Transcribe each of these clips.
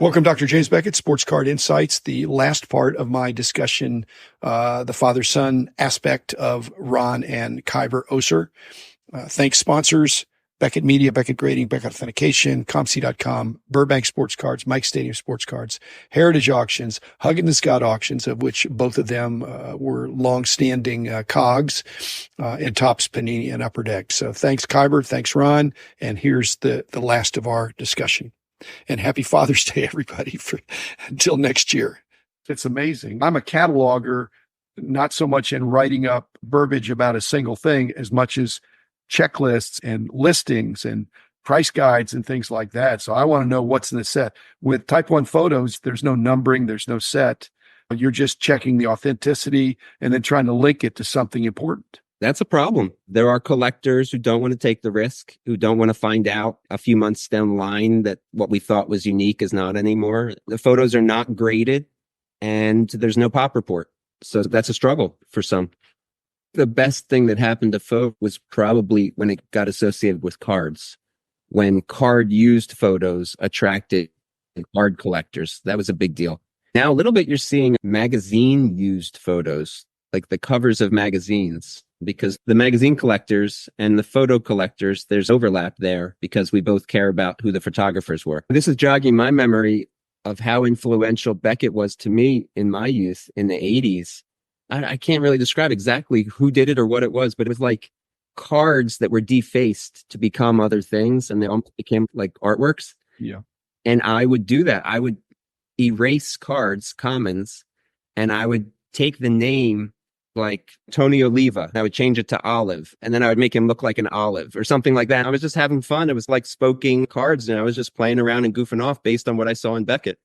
Welcome, Dr. James Beckett, Sports Card Insights, the last part of my discussion, the father-son aspect of Ron and Khyber Oser. Thanks sponsors, Beckett Media, Beckett Grading, Beckett Authentication, ComC.com, Burbank Sports Cards, Mike Stadium Sports Cards, Heritage Auctions, Huggins and Scott Auctions, of which both of them were long-standing cogs, and Topps, Panini, and Upper Deck. So thanks, Khyber. Thanks, Ron. And here's the last of our discussion. And happy Father's Day, everybody, until next year. It's amazing. I'm a cataloger, not so much in writing up verbiage about a single thing as much as checklists and listings and price guides and things like that. So I want to know what's in the set. With Type 1 photos, there's no numbering, there's no set. You're just checking the authenticity and then trying to link it to something important. That's a problem. There are collectors who don't want to take the risk, who don't want to find out a few months down the line that what we thought was unique is not anymore. The photos are not graded and there's no pop report. So that's a struggle for some. The best thing that happened to photo was probably when it got associated with cards. When card used photos attracted card collectors, that was a big deal. Now a little bit you're seeing magazine used photos, like the covers of magazines. Because the magazine collectors and the photo collectors, there's overlap there because we both care about who the photographers were. This is jogging my memory of how influential Beckett was to me in my youth in the 80s. I can't really describe exactly who did it or what it was, but it was like cards that were defaced to become other things and they almost became like artworks. Yeah. And I would do that. I would erase cards, commons, and I would take the name like Tony Oliva. I would change it to Olive, and then I would make him look like an olive or something like that. I was just having fun. It was like spoking cards, and I was just playing around and goofing off based on what I saw in Beckett.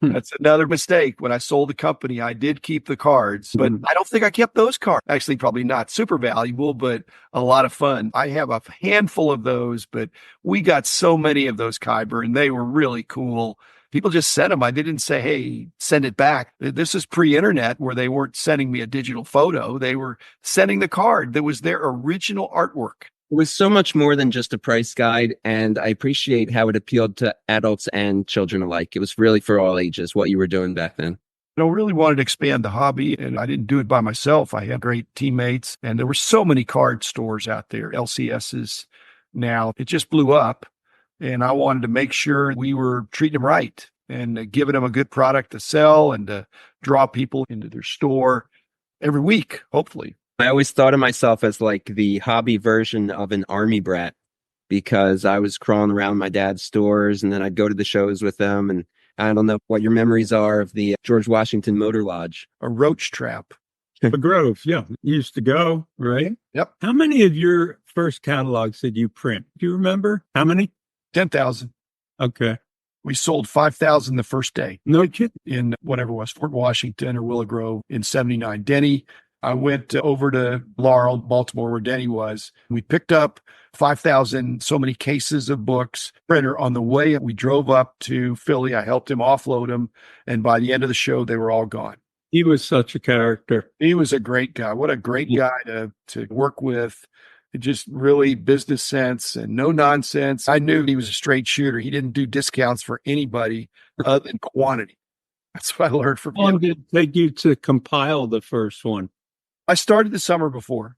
That's another mistake. When I sold the company, I did keep the cards, but I don't think I kept those cards. Actually, probably not super valuable, but a lot of fun. I have a handful of those, but we got so many of those, Khyber, and they were really cool. People just sent them. I didn't say, hey, send it back. This is pre-internet where they weren't sending me a digital photo. They were sending the card that was their original artwork. It was so much more than just a price guide, and I appreciate how it appealed to adults and children alike. It was really for all ages, what you were doing back then. I really wanted to expand the hobby, and I didn't do it by myself. I had great teammates, and there were so many card stores out there, LCSs now. It just blew up. And I wanted to make sure we were treating them right and giving them a good product to sell and to draw people into their store every week, hopefully. I always thought of myself as like the hobby version of an army brat because I was crawling around my dad's stores and then I'd go to the shows with them. And I don't know what your memories are of the George Washington Motor Lodge. A roach trap. The Grove, yeah. You used to go, right? Yep. How many of your first catalogs did you print? Do you remember? How many? 10,000. Okay. We sold 5,000 the first day. No kidding. In whatever it was, Fort Washington or Willow Grove in 79. Denny, I went over to Laurel, Baltimore, where Denny was. We picked up 5,000, so many cases of books, printer on the way. We drove up to Philly. I helped him offload them. And by the end of the show, they were all gone. He was such a character. He was a great guy. What a great guy to work with. Just really business sense and no nonsense. I knew he was a straight shooter. He didn't do discounts for anybody other than quantity. That's what I learned from How long him. did it take you to compile the first one? I started the summer before.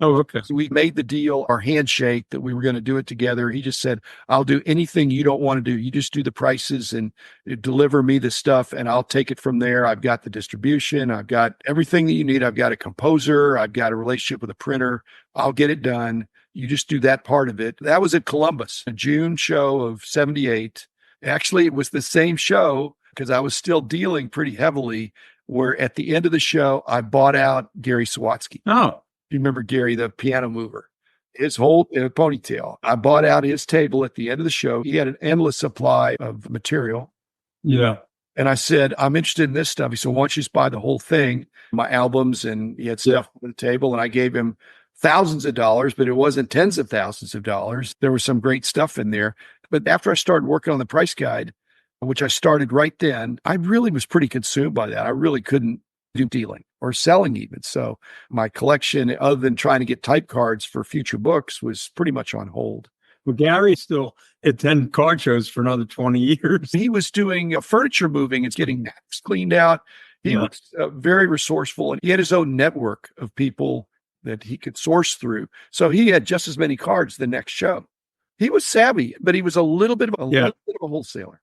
Oh, okay. So we made the deal, our handshake, that we were going to do it together. He just said, I'll do anything you don't want to do. You just do the prices and deliver me the stuff and I'll take it from there. I've got the distribution. I've got everything that you need. I've got a composer. I've got a relationship with a printer. I'll get it done. You just do that part of it. That was at Columbus, a June show of 78. Actually, it was the same show because I was still dealing pretty heavily where at the end of the show, I bought out Gary Sawatsky. Oh. You remember Gary, the piano mover, his whole ponytail. I bought out his table at the end of the show. He had an endless supply of material. Yeah. And I said, I'm interested in this stuff. He said, why don't you just buy the whole thing, my albums, and he had stuff on the table. And I gave him thousands of dollars, but it wasn't tens of thousands of dollars. There was some great stuff in there. But after I started working on the price guide, which I started right then, I really was pretty consumed by that. I really couldn't do dealing or selling even. So my collection, other than trying to get type cards for future books, was pretty much on hold. Well, Gary still attend car shows for another 20 years. He was doing furniture moving and getting maps cleaned out. He was very resourceful, and he had his own network of people that he could source through. So he had just as many cards the next show. He was savvy, but he was a little bit of a wholesaler.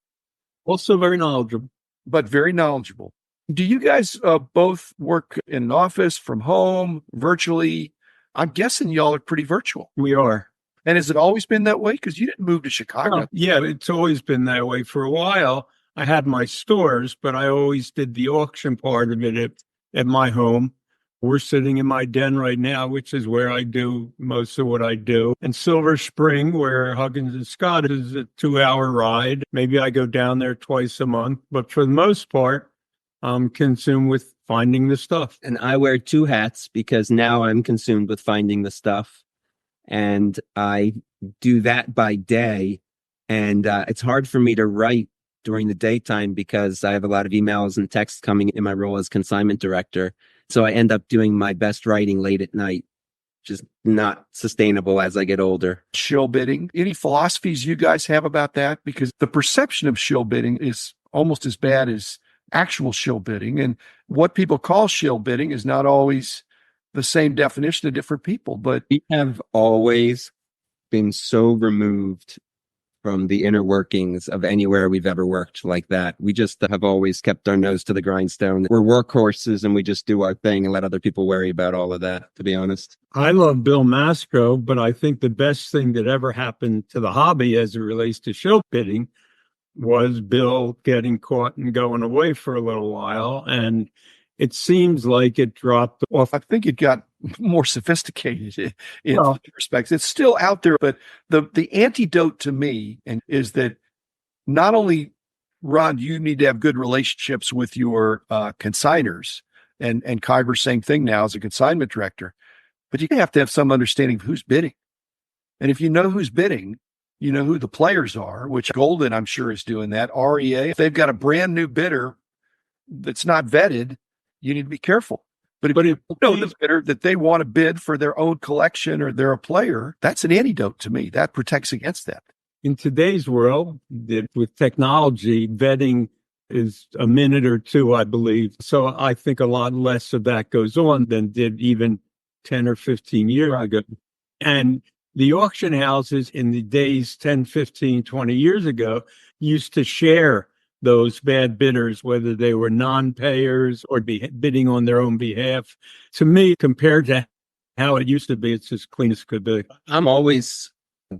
Also very knowledgeable. But very knowledgeable. Do you guys both work in an office, from home, virtually? I'm guessing y'all are pretty virtual. We are. And has it always been that way? Because you didn't move to Chicago. Yeah, it's always been that way. For a while, I had my stores, but I always did the auction part of it at my home. We're sitting in my den right now, which is where I do most of what I do. And Silver Spring, where Huggins and Scott is, a 2-hour ride. Maybe I go down there twice a month. But for the most part, I'm consumed with finding the stuff. And I wear two hats because now I'm consumed with finding the stuff. And I do that by day. And it's hard for me to write during the daytime because I have a lot of emails and texts coming in my role as consignment director. So I end up doing my best writing late at night, just not sustainable as I get older. Shill bidding. Any philosophies you guys have about that? Because the perception of shill bidding is almost as bad as actual shill bidding. And what people call shill bidding is not always the same definition to different people. But we have always been so removed from the inner workings of anywhere we've ever worked like that. We just have always kept our nose to the grindstone. We're workhorses and we just do our thing and let other people worry about all of that, to be honest. I love Bill Masco, but I think the best thing that ever happened to the hobby as it relates to shill bidding was Bill getting caught and going away for a little while. And it seems like it dropped off. I think it got more sophisticated in respects. It's still out there, but the antidote to me is that not only, Ron, you need to have good relationships with your consigners, and Khyber, same thing now as a consignment director, but you have to have some understanding of who's bidding. And if you know who's bidding, you know who the players are, which Golden, I'm sure, is doing that. REA, if they've got a brand new bidder that's not vetted, you need to be careful. But if you know the bidder that they want to bid for their own collection or they're a player, that's an antidote to me. That protects against that. In today's world, with technology, vetting is a minute or two, I believe. So I think a lot less of that goes on than did even 10 or 15 years ago. And the auction houses in the days 10, 15, 20 years ago used to share those bad bidders, whether they were non-payers or bidding on their own behalf. To me, compared to how it used to be, it's as clean as could be. I'm always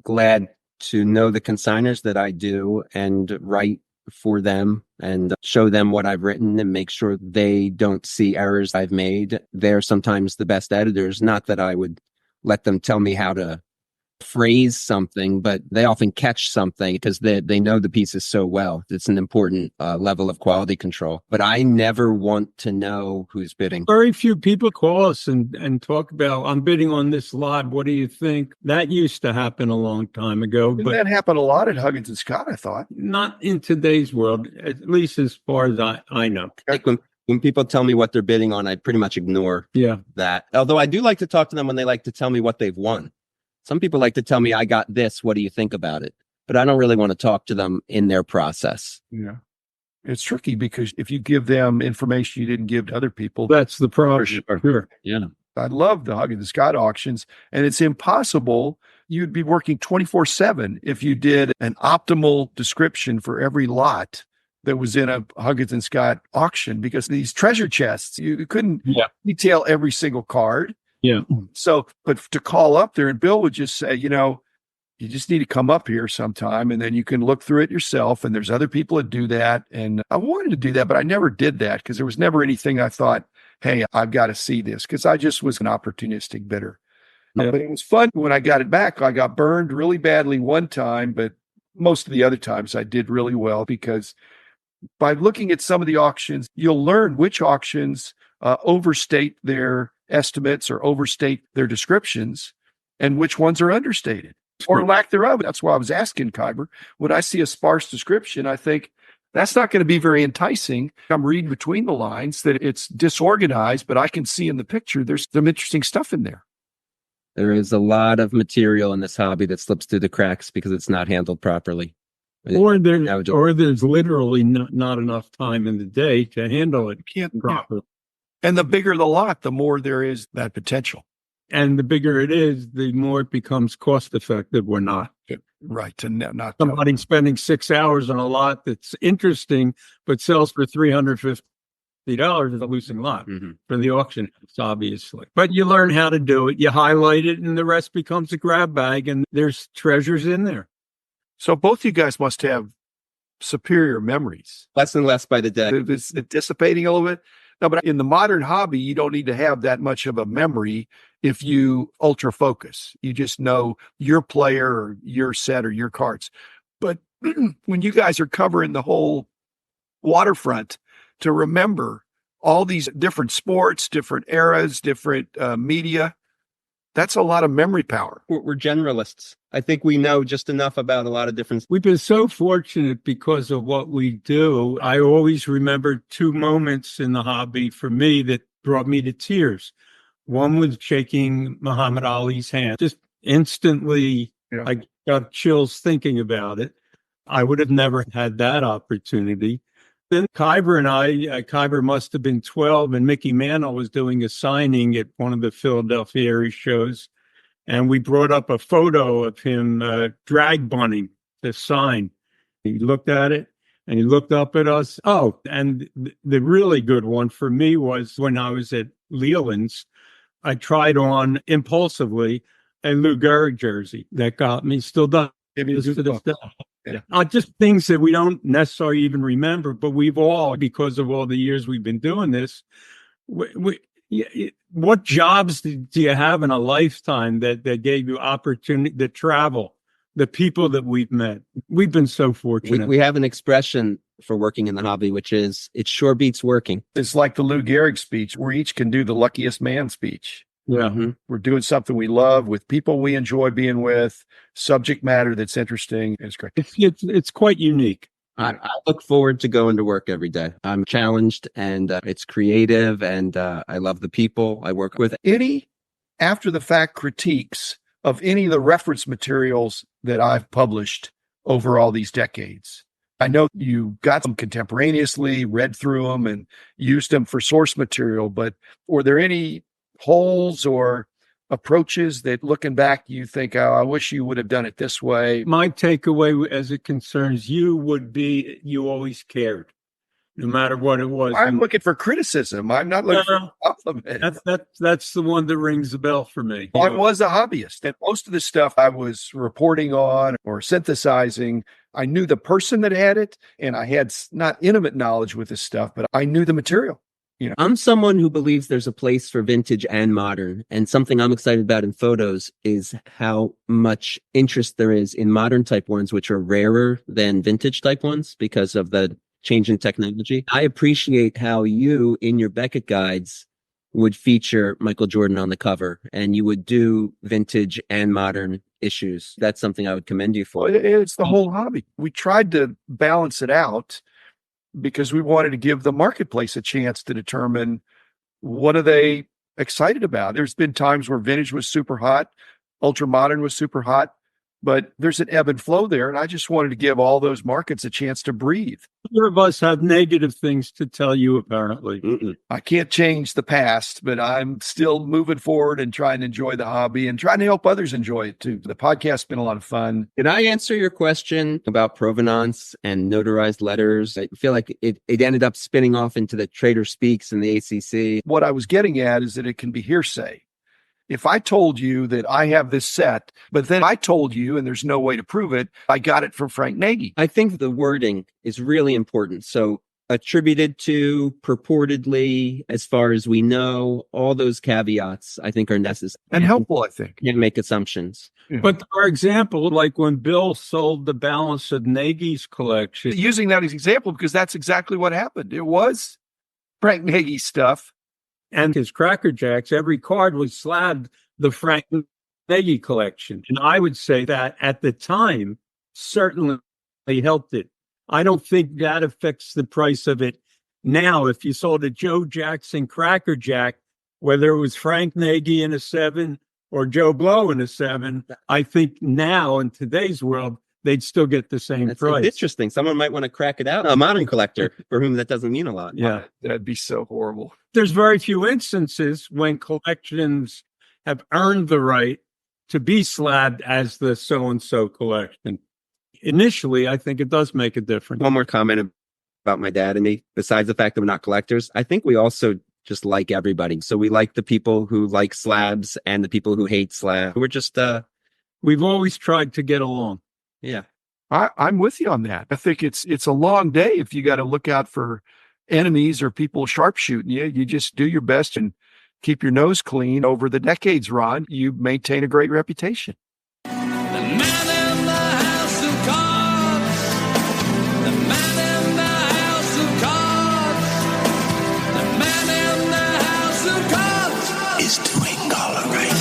glad to know the consigners that I do and write for them and show them what I've written and make sure they don't see errors I've made. They're sometimes the best editors. Not that I would let them tell me how to phrase something, but they often catch something because they know the pieces so well. It's an important level of quality control. But I never want to know who's bidding. Very few people call us and talk about, I'm bidding on this lot. What do you think? That used to happen a long time ago. But but that happened a lot at Huggins and Scott, I thought. Not in today's world, at least as far as I know. Like when people tell me what they're bidding on, I pretty much ignore that. Although I do like to talk to them when they like to tell me what they've won. Some people like to tell me, I got this. What do you think about it? But I don't really want to talk to them in their process. Yeah. It's tricky because if you give them information you didn't give to other people. That's the problem. Sure. Yeah. I love the Huggins and Scott auctions, and it's impossible. You'd be working 24/7 if you did an optimal description for every lot that was in a Huggins and Scott auction, because these treasure chests, you couldn't detail every single card. Yeah. So, but to call up there, and Bill would just say, you just need to come up here sometime and then you can look through it yourself. And there's other people that do that. And I wanted to do that, but I never did that because there was never anything I thought, hey, I've got to see this, because I just was an opportunistic bidder. Yeah. But it was fun when I got it back. I got burned really badly one time, but most of the other times I did really well, because by looking at some of the auctions, you'll learn which auctions overstate their estimates or overstate their descriptions and which ones are understated or lack thereof. That's why I was asking Khyber. When I see a sparse description, I think that's not going to be very enticing. I'm reading between the lines that it's disorganized, but I can see in the picture there's some interesting stuff in there. There is a lot of material in this hobby that slips through the cracks because it's not handled properly. Or there's literally not enough time in the day to handle it properly. And the bigger the lot, the more there is that potential. And the bigger it is, the more it becomes cost effective or not. Right. To not somebody spending 6 hours on a lot that's interesting, but sells for $350 is a losing lot for the auction house, obviously. But you learn how to do it. You highlight it and the rest becomes a grab bag and there's treasures in there. So both you guys must have superior memories. Less and less by the day. It's dissipating a little bit. No, but in the modern hobby, you don't need to have that much of a memory if you ultra focus. You just know your player or your set or your cards. But when you guys are covering the whole waterfront, to remember all these different sports, different eras, different media, that's a lot of memory power. We're generalists. I think we know just enough about a lot of different. We've been so fortunate because of what we do. I always remember two moments in the hobby for me that brought me to tears. One was shaking Muhammad Ali's hand. Just instantly, I got chills thinking about it. I would have never had that opportunity. Then Khyber and Khyber must have been 12, and Mickey Mantle was doing a signing at one of the Philadelphia area shows. And we brought up a photo of him drag bunning the sign. He looked at it and he looked up at us. Oh, and the really good one for me was when I was at Leland's, I tried on impulsively a Lou Gehrig jersey that got me still done. Just things that we don't necessarily even remember, but we've all, because of all the years we've been doing this, what jobs do you have in a lifetime that gave you opportunity to travel? The people that we've met, we've been so fortunate. We have an expression for working in the hobby, which is it sure beats working. It's like the Lou Gehrig speech. We each can do the luckiest man speech. Yeah. We're doing something we love with people we enjoy being with, subject matter that's interesting. It's great. It's quite unique. I look forward to going to work every day. I'm challenged and it's creative and I love the people I work with. Any after the fact critiques of any of the reference materials that I've published over all these decades? I know you got them contemporaneously, read through them and used them for source material, but were there any holes or approaches that looking back, you think, oh, I wish you would have done it this way? My takeaway as it concerns you would be you always cared, no matter what it was. I'm looking for criticism. I'm not looking for compliment. That's the one that rings the bell for me. I was a hobbyist, and most of the stuff I was reporting on or synthesizing, I knew the person that had it, and I had not intimate knowledge with this stuff, but I knew the material. I'm someone who believes there's a place for vintage and modern. And something I'm excited about in photos is how much interest there is in modern type ones, which are rarer than vintage type ones because of the change in technology. I appreciate how you, in your Beckett guides, would feature Michael Jordan on the cover and you would do vintage and modern issues. That's something I would commend you for. It's the whole hobby. We tried to balance it out because we wanted to give the marketplace a chance to determine what are they excited about. There's been times where vintage was super hot, ultra modern was super hot, but there's an ebb and flow there. And I just wanted to give all those markets a chance to breathe. Neither of us have negative things to tell you, apparently. I can't change the past, but I'm still moving forward and trying to enjoy the hobby and trying to help others enjoy it too. The podcast's been a lot of fun. Did I answer your question about provenance and notarized letters? I feel like it ended up spinning off into the Trader Speaks and the ACC. What I was getting at is that it can be hearsay. If I told you that I have this set, but then I told you, and there's no way to prove it, I got it from Frank Nagy. I think the wording is really important. So attributed to, purportedly, as far as we know, all those caveats, I think, are necessary. And helpful, I think. Can't make assumptions. Yeah. But for example, like when Bill sold the balance of Nagy's collection. Using that as an example, because that's exactly what happened. It was Frank Nagy's stuff. And his Cracker Jacks, every card was slabbed the Frank Nagy collection. And I would say that at the time, certainly helped it. I don't think that affects the price of it now. If you sold a Joe Jackson Cracker Jack, whether it was Frank Nagy in a 7 or Joe Blow in a 7, I think now in today's world, they'd still get the same That's price. interesting. Someone might want to crack it out. A modern collector for whom that doesn't mean a lot. Yeah. That'd be so horrible. There's very few instances when collections have earned the right to be slabbed as the so-and-so collection. Initially, I think it does make a difference. One more comment about my dad and me, besides the fact that we're not collectors. I think we also just like everybody. So we like the people who like slabs and the people who hate slabs. We're just, we've always tried to get along. yeah. I'm with you on that. I think it's a long day if you got to look out for enemies or people sharpshooting you. You just do your best and keep your nose clean. Over the decades, Ron, you maintain a great reputation. The man in the house of cards. The man in the house of cards. The man in the house of cards is doing all right.